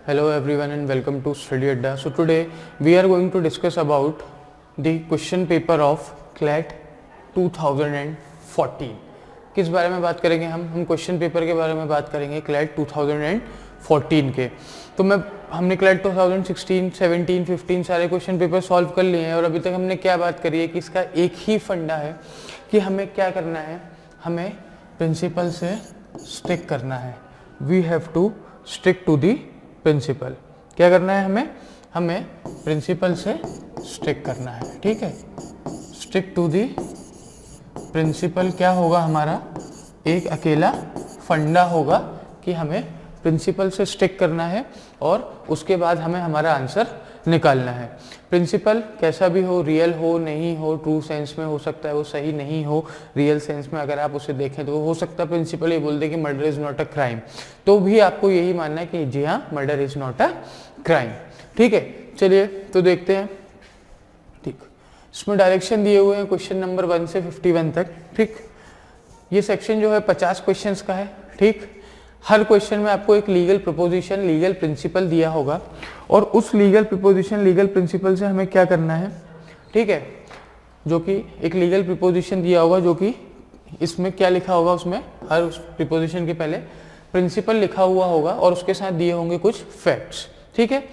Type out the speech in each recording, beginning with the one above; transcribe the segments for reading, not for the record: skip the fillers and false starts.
Hello everyone and welcome to Study Adda. So today we are going to discuss about the question paper of CLAT 2014. किस बारे में बात करेंगे हम question paper के बारे में बात करेंगे CLAT 2014 के। तो हमने CLAT 2016, 17, 15 सारे क्वेश्चन पेपर सॉल्व कर लिए हैं और अभी तक हमने क्या बात करी है कि इसका एक ही फंडा है कि हमें क्या करना है, हमें प्रिंसिपल से स्टिक करना है। We have to stick to the principle. क्या करना है, हमें प्रिंसिपल से स्टिक करना है। ठीक है, स्टिक टू दी प्रिंसिपल क्या होगा, हमारा एक अकेला फंडा होगा कि हमें प्रिंसिपल से स्टिक करना है और उसके बाद हमें हमारा आंसर निकालना है। प्रिंसिपल कैसा भी हो, रियल हो नहीं हो, ट्रू सेंस में हो सकता है वो सही नहीं हो, रियल सेंस में अगर आप उसे देखें तो हो सकता है प्रिंसिपल ये बोल दे कि murder is not a crime, तो भी आपको यही मानना है कि जी हाँ murder is not a crime. ठीक है, चलिए तो देखते हैं। ठीक, इसमें डायरेक्शन दिए हुए हैं क्वेश्चन नंबर 1 से 51 तक। ठीक, ये सेक्शन जो है 50 क्वेश्चंस का है। ठीक, हर क्वेश्चन में आपको एक लीगल प्रपोजिशन, लीगल प्रिंसिपल दिया होगा और उस लीगल प्रपोजिशन, लीगल प्रिंसिपल से हमें क्या करना है। ठीक है, जो कि एक लीगल प्रपोजिशन दिया होगा, जो कि इसमें क्या लिखा होगा, उसमें हर उस प्रपोजिशन के पहले प्रिंसिपल लिखा हुआ होगा और उसके साथ दिए होंगे कुछ फैक्ट्स। ठीक है,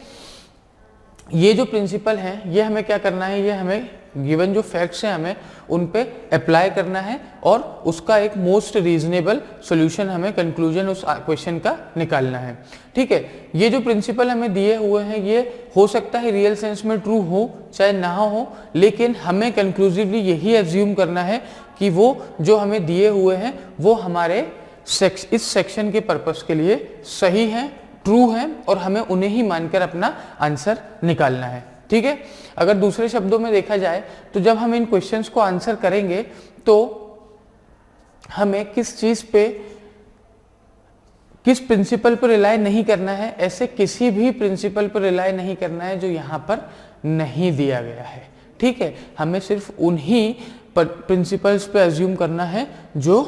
ये जो प्रिंसिपल हैं ये हमें क्या करना है, ये हमें गिवन जो फैक्ट्स हैं हमें उन पे अप्लाई करना है और उसका एक मोस्ट रीजनेबल सॉल्यूशन हमें कंक्लूजन उस क्वेश्चन का निकालना है। ठीक है, ये जो प्रिंसिपल हमें दिए हुए हैं ये हो सकता है रियल सेंस में ट्रू हो चाहे ना हो, लेकिन हमें कंक्लूसिवली यही एज्यूम करना है कि वो जो हमें दिए हुए हैं वो हमारे इस सेक्शन के पर्पस के लिए सही है, ट्रू है और हमें उन्हें ही मानकर अपना आंसर निकालना है। ठीक है, अगर दूसरे शब्दों में देखा जाए तो जब हम इन क्वेश्चंस को आंसर करेंगे तो हमें किस चीज पे, किस प्रिंसिपल पर रिलाय नहीं करना है, ऐसे किसी भी प्रिंसिपल पर रिलाय नहीं करना है जो यहां पर नहीं दिया गया है। ठीक है, हमें सिर्फ उन्हीं प्रिंसिपल्स पे एज्यूम करना है जो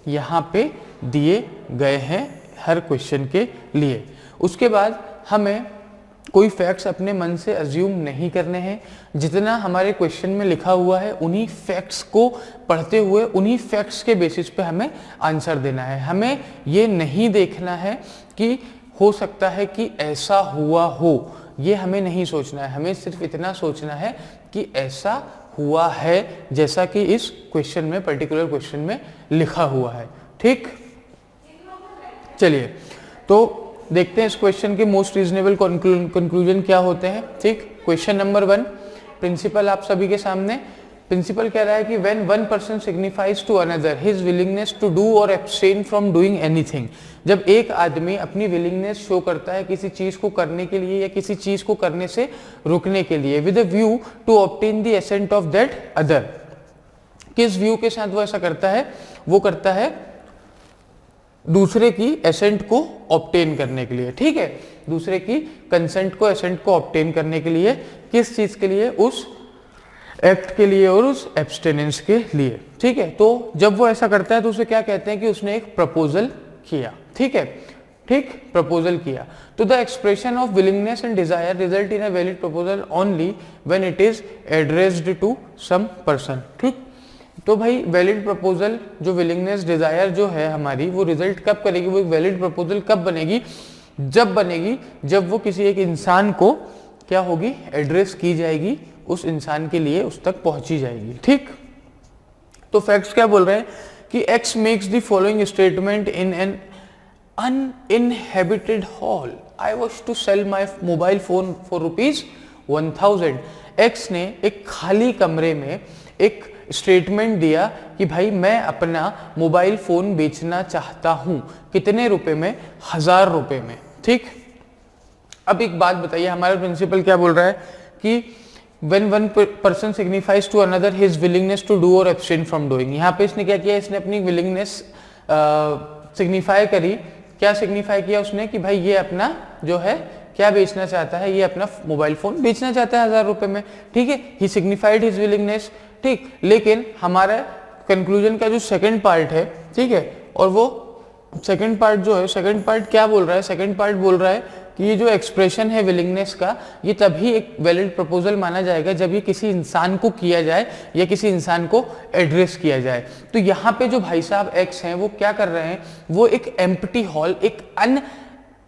यहां पे दिए गए हैं हर क्वेश्चन के लिए। उसके बाद हमें कोई फैक्ट्स अपने मन से अज्यूम नहीं करने हैं। जितना हमारे क्वेश्चन में लिखा हुआ है उन्हीं फैक्ट्स को पढ़ते हुए उन्हीं फैक्ट्स के बेसिस पे हमें आंसर देना है। हमें ये नहीं देखना है कि हो सकता है कि ऐसा हुआ हो, ये हमें नहीं सोचना है। हमें सिर्फ इतना सोचना है कि ऐसा हुआ है जैसा कि इस क्वेश्चन में, पर्टिकुलर क्वेश्चन में लिखा हुआ है। ठीक, चलिए तो देखते हैं इस क्वेश्चन के मोस्ट रीजनेबल कंक्लूजन क्या होते हैं। ठीक, क्वेश्चन नंबर 1, प्रिंसिपल आप सभी के सामने। प्रिंसिपल कह रहा है कि when one person signifies to another his willingness to do और एब्सटेन फ्रॉम डूइंग एनीथिंग, जब एक आदमी अपनी विलिंगनेस शो करता है किसी चीज को करने के लिए या किसी चीज को करने से रुकने के लिए, with a view to obtain the assent of that other, किस व्यू के साथ वो ऐसा करता है, वो करता है दूसरे की एसेंट को ऑब्टेन करने के लिए। ठीक है, दूसरे की कंसेंट को, एसेंट को ऑब्टेन करने के लिए, किस चीज के लिए, उस एक्ट के लिए और उस एब्सटेनेंस के लिए। ठीक है, तो जब वो ऐसा करता है तो उसे क्या कहते हैं कि उसने एक प्रपोजल किया। ठीक है, ठीक, प्रपोजल किया। तो the expression of willingness and desire result in a valid proposal only when it is addressed to some person. ठीक, तो भाई वैलिड प्रपोजल, जो विलिंगनेस, डिजायर जो है हमारी, वो रिजल्ट कब करेगी, वो एक वैलिड प्रपोजल कब बनेगी, जब वो किसी एक इंसान को क्या होगी, एड्रेस की जाएगी, उस इंसान के लिए उस तक पहुंची जाएगी। ठीक, तो फैक्ट्स क्या बोल रहे हैं कि x makes the following statement in an uninhabited hall. I was to sell my mobile phone for ₹1000. X ने एक खाली कमरे में एक स्टेटमेंट दिया कि भाई मैं अपना मोबाइल फोन बेचना चाहता हूं, कितने रुपए में, 1000 रुपए में। ठीक, अब एक बात बताइए, हमारा प्रिंसिपल क्या बोल रहा है कि when one person signifies to another his willingness to do or abstain from doing, यहाँ पे इसने क्या किया, इसने अपनी willingness सिग्निफाई करी। क्या सिग्निफाई किया उसने कि भाई ये अपना जो है क्या बेचना चाहता है, ये अपना मोबाइल फोन बेचना चाहता है 1000 रुपए में। ठीक है, ही सिग्निफाइड हिज विलिंगनेस। ठीक, लेकिन हमारा कंक्लूजन का जो सेकंड पार्ट है, ठीक है, और वो सेकंड पार्ट जो है, सेकंड पार्ट क्या बोल रहा है, सेकंड पार्ट बोल रहा है कि ये जो एक्सप्रेशन है विलिंगनेस का, ये तभी एक वैलिड प्रपोजल माना जाएगा जब ये किसी इंसान को किया जाए या किसी इंसान को एड्रेस किया जाए। तो यहाँ पे जो भाई साहब एक्स हैं वो क्या कर रहे हैं, वो एक एम्प्टी हॉल, एक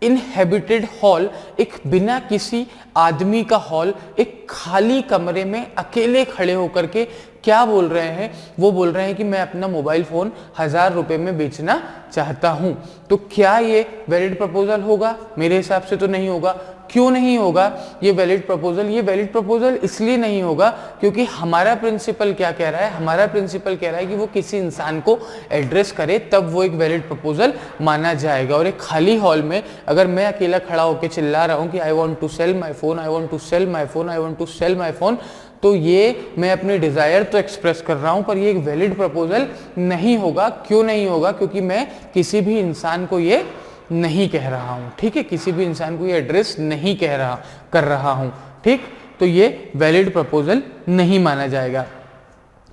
इनहेबिटेड हॉल, एक बिना किसी आदमी का हॉल, एक खाली कमरे में अकेले खड़े होकर के क्या बोल रहे हैं, वो बोल रहे हैं कि मैं अपना मोबाइल फोन 1000 रुपए में बेचना चाहता हूं। तो क्या ये वैलिड प्रपोजल होगा? मेरे हिसाब से तो नहीं होगा। क्यों नहीं होगा ये वैलिड प्रपोजल? ये वैलिड प्रपोजल इसलिए नहीं होगा क्योंकि हमारा प्रिंसिपल क्या कह रहा है, हमारा प्रिंसिपल कह रहा है कि वो किसी इंसान को एड्रेस करे तब वो एक वैलिड प्रपोजल माना जाएगा। और एक खाली हॉल में अगर मैं अकेला खड़ा होकर चिल्ला रहा हूं कि I want to sell my phone, I want to sell my phone, I want to sell my phone, तो ये मैं अपने डिजायर तो एक्सप्रेस कर रहा हूं पर ये एक वैलिड प्रपोजल नहीं होगा। क्यों नहीं होगा? क्योंकि मैं किसी भी इंसान को ये नहीं कह रहा हूं, ठीक है, किसी भी इंसान को ये एड्रेस नहीं कर रहा हूं, ठीक। तो ये वैलिड प्रपोजल नहीं माना जाएगा।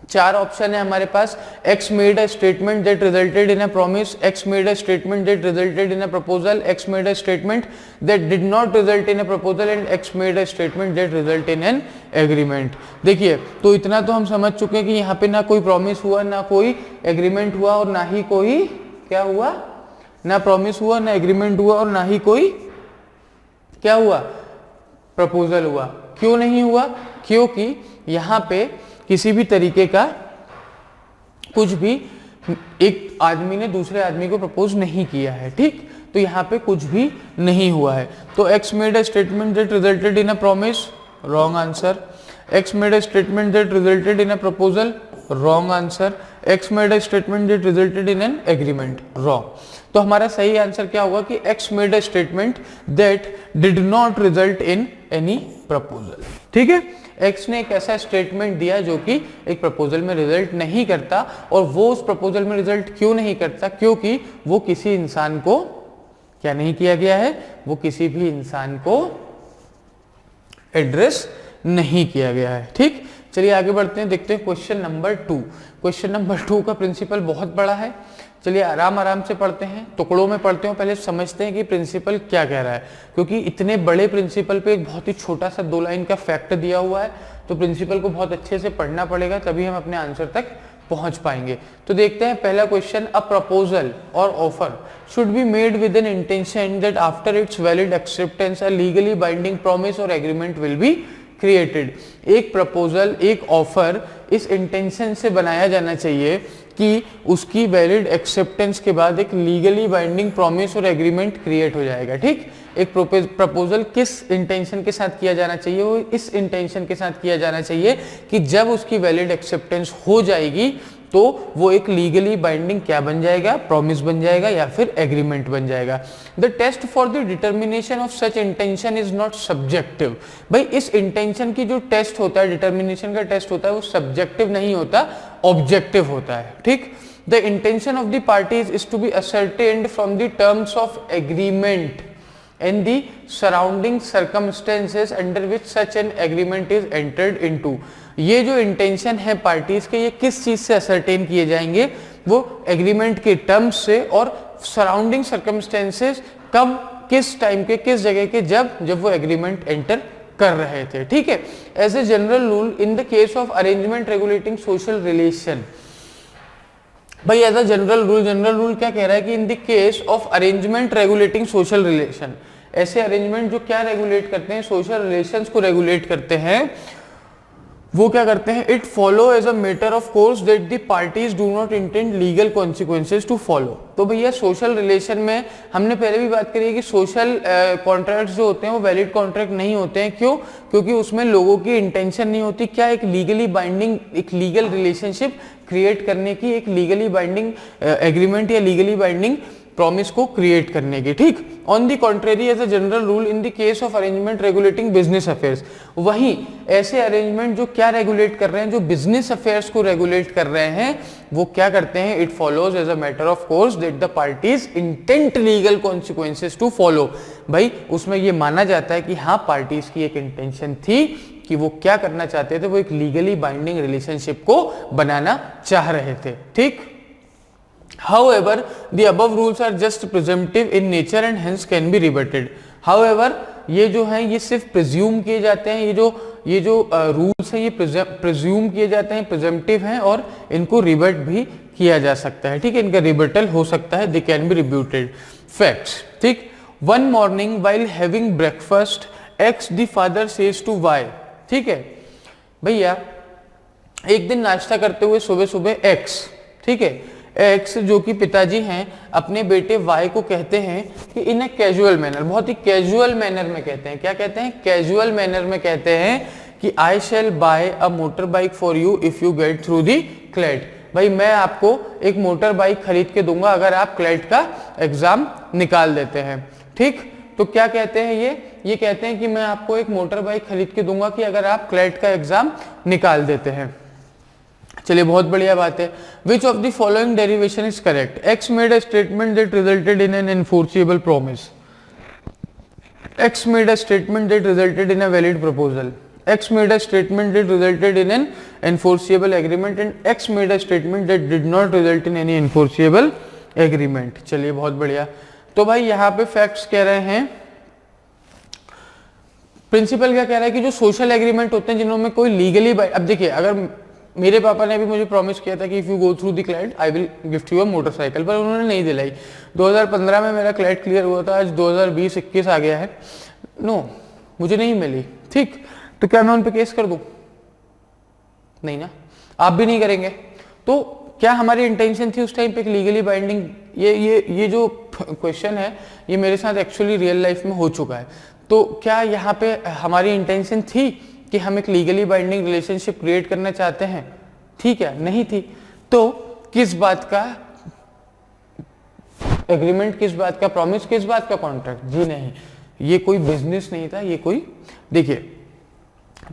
4 ऑप्शन है हमारे पास। X made a statement that resulted in a promise, X made a statement that resulted in a proposal, X made a statement that did not result in a proposal and X made a statement that result in an agreement। देखिए, तो इतना तो हम समझ चुके हैं कि यहाँ पे ना कोई प्रॉमिस हुआ, ना कोई एग्रीमेंट हुआ और ना ही कोई क्या हुआ, ना प्रॉमिस हुआ, ना एग्रीमेंट हुआ और ना ही कोई क्या हुआ, प्रपोजल हुआ। क्यों नहीं हुआ? क्योंकि यहाँ पे किसी भी तरीके का कुछ भी एक आदमी ने दूसरे आदमी को प्रपोज नहीं किया है, ठीक। तो यहाँ पे कुछ भी नहीं हुआ है। तो X made a statement that resulted in a promise, wrong answer। X made a statement that resulted in a proposal, wrong answer। X made a statement that resulted in an agreement, wrong। तो हमारा सही answer क्या होगा कि X made a statement that did not result in any proposal, ठीक है। X ने एक ऐसा स्टेटमेंट दिया जो कि एक प्रपोजल में रिजल्ट नहीं करता, और वो उस प्रपोजल में रिजल्ट क्यों नहीं करता? क्योंकि वो किसी इंसान को क्या नहीं किया गया है, वो किसी भी इंसान को एड्रेस नहीं किया गया है, ठीक। चलिए आगे बढ़ते हैं, देखते हैं क्वेश्चन नंबर 2। क्वेश्चन नंबर 2 का प्रिंसिपल बहुत बड़ा है। चलिए आराम आराम से पढ़ते हैं, टुकड़ों में पढ़ते हैं, पहले समझते हैं कि प्रिंसिपल क्या कह रहा है, क्योंकि इतने बड़े प्रिंसिपल पे एक बहुत ही छोटा सा 2 लाइन का फैक्ट दिया हुआ है। तो प्रिंसिपल को बहुत अच्छे से पढ़ना पड़ेगा, तभी हम अपने आंसर तक पहुंच पाएंगे। तो देखते हैं पहला क्वेश्चन, अ प्रपोजल और offer should be made with an intention that after it's valid acceptance a legally binding promise और एग्रीमेंट विल बी क्रिएटेड। एक प्रपोजल, एक ऑफर इस इंटेंशन से बनाया जाना चाहिए कि उसकी वैलिड एक्सेप्टेंस के बाद एक लीगली बाइंडिंग प्रॉमिस और एग्रीमेंट क्रिएट हो जाएगा, ठीक। एक प्रपोजल किस इंटेंशन के साथ किया जाना चाहिए? वो इस इंटेंशन के साथ किया जाना चाहिए कि जब उसकी वैलिड एक्सेप्टेंस हो जाएगी तो वो एक लीगली बाइंडिंग क्या बन जाएगा, प्रॉमिस बन जाएगा या फिर एग्रीमेंट बन जाएगा। The test for the determination of such intention is not subjective. भाई इस इंटेंशन की जो टेस्ट होता है, डिटर्मिनेशन का टेस्ट होता है, वो सब्जेक्टिव नहीं होता, ऑब्जेक्टिव होता है, ठीक। The intention of the parties is to be ascertained from the terms of agreement and the surrounding circumstances under which such an agreement is entered into। ये जो इंटेंशन है पार्टीज के, ये किस चीज से असरटेन किए जाएंगे? वो एग्रीमेंट के टर्म्स से और सराउंडिंग सर्कमस्टेंसेस, कब, किस टाइम के, किस जगह के, जब वो एग्रीमेंट एंटर कर रहे थे, ठीक है। As a general rule in the case of arrangement regulating social relation, भाई एज अ जनरल रूल क्या कह रहा है कि in the case of arrangement regulating social relation, ऐसे अरेंजमेंट जो क्या रेगुलेट करते हैं, सोशल रिलेशंस को रेगुलेट करते हैं, वो क्या करते हैं? It follow as a matter of course that the parties do not intend legal consequences to follow. तो भैया सोशल रिलेशन में हमने पहले भी बात करी है कि सोशल कॉन्ट्रैक्ट्स जो होते हैं वो वैलिड कॉन्ट्रैक्ट नहीं होते हैं। क्यों? क्योंकि उसमें लोगों की इंटेंशन नहीं होती क्या, एक लीगली बाइंडिंग, एक लीगल रिलेशनशिप क्रिएट करने की, एक लीगली बाइंडिंग एग्रीमेंट या लीगली बाइंडिंग प्रॉमिस को क्रिएट करने की, ठीक। On the contrary as a general rule in the case of arrangement regulating business affairs, वहीं ऐसे अरेंजमेंट जो क्या रेगुलेट कर रहे हैं, जो बिजनेस अफेयर्स को रेगुलेट कर रहे हैं, वो क्या करते हैं? It follows as a matter of course that the parties intent legal consequences to follow. भाई उसमें ये माना जाता है कि हाँ पार्टीज की एक इंटेंशन थी कि वो क्या करना चाहते थे, वो एक लीगली बाइंडिंग रिलेशनशिप को बनाना चाह रहे थे, ठीक। However, the above rules are just presumptive in nature and hence can be rebutted. However ये जो है ये सिर्फ प्रिज्यूम किए जाते हैं, ये जो रूल्स हैं ये प्रिज्यूम किए जाते हैं, प्रिजम्पटिव हैं और इनको रिबट भी किया जा सकता है, ठीक है, इनका रिबटल हो सकता है, they can be rebutted. Facts, ठीक। One morning while having breakfast X the father says to Y, ठीक है भैया, एक दिन नाश्ता करते हुए सुबह सुबह एक्स, ठीक है, एक्स जो कि पिताजी हैं अपने बेटे वाई को कहते हैं कि इन ए कैजुअल मैनर, बहुत ही कैजुअल मैनर में कहते हैं, क्या कहते हैं, कैजुअल मैनर में कहते हैं कि I shall buy a motor bike for you if you get through the CLAT, भाई मैं आपको एक मोटर बाइक खरीद के दूंगा अगर आप क्लेट का एग्जाम निकाल देते हैं, ठीक। तो क्या कहते हैं ये कहते हैं कि मैं आपको एक मोटर बाइक खरीद के दूंगा कि अगर आप क्लेट का एग्जाम निकाल देते हैं। चलिए बहुत बढ़िया बात है। Which of the following derivation is correct? X made a statement that resulted in an enforceable promise, x made a statement that resulted in a valid proposal, X made a statement that resulted in an enforceable agreement and X made a statement that did not result in any enforceable agreement। चलिए बहुत बढ़िया। तो भाई यहाँ पे facts कह रहे हैं, प्रिंसिपल क्या कह रहा है कि जो सोशल एग्रीमेंट होते हैं जिन्होंने कोई लीगली, अब देखिए अगर मेरे पापा ने भी मुझे प्रॉमिस किया था कि if you go through the CLAT I will gift you a motorcycle, पर उन्होंने नहीं दिलाई। 2015 में मेरा क्लैट क्लियर हुआ था, आज 2020-21 आ गया है, नो मुझे नहीं मिली, ठीक। तो क्या मैं उन पे केस कर दूं? नहीं ना, आप भी नहीं करेंगे। तो क्या हमारी इंटेंशन थी उस टाइम पे लीगली बाइंडिंग? ये जो क्वेश्चन है ये मेरे साथ एक्चुअली रियल लाइफ में हो चुका है। तो क्या यहाँ पे हमारी इंटेंशन थी कि हम एक लीगली बाइंडिंग रिलेशनशिप क्रिएट करना चाहते हैं? ठीक है, नहीं थी। तो किस बात का एग्रीमेंट, किस बात का प्रॉमिस, किस बात का कॉन्ट्रैक्ट? जी नहीं, ये कोई बिजनेस नहीं था, ये कोई, देखिए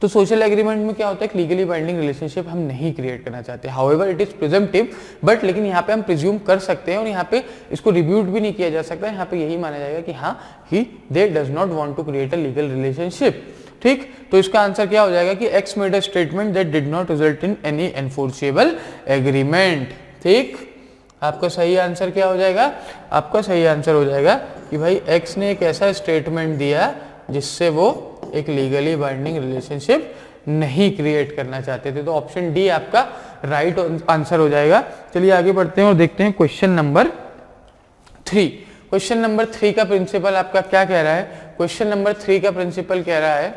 तो सोशल एग्रीमेंट में क्या होता है, लीगली बाइंडिंग रिलेशनशिप हम नहीं क्रिएट करना चाहते। However it is presumptive, but लेकिन यहाँ पे हम प्रिज्यूम कर सकते हैं और यहाँ पे इसको रिब्यूट भी नहीं किया जा सकता। यहाँ पे यही माना जाएगा कि हाँ he they does not want to create a legal relationship, ठीक। तो इसका आंसर क्या हो जाएगा कि X made a statement that did not result in any enforceable agreement, ठीक। आपका सही आंसर क्या हो जाएगा? आपका सही आंसर हो जाएगा कि भाई एक्स ने एक ऐसा स्टेटमेंट दिया जिससे वो एक लीगली बाइंडिंग रिलेशनशिप नहीं क्रिएट करना चाहते थे। तो ऑप्शन डी आपका राइट आंसर हो जाएगा। चलिए आगे बढ़ते हैं और देखते हैं क्वेश्चन नंबर 3। क्वेश्चन नंबर 3 का प्रिंसिपल आपका क्या कह रहा है? क्वेश्चन नंबर 3 का प्रिंसिपल कह रहा है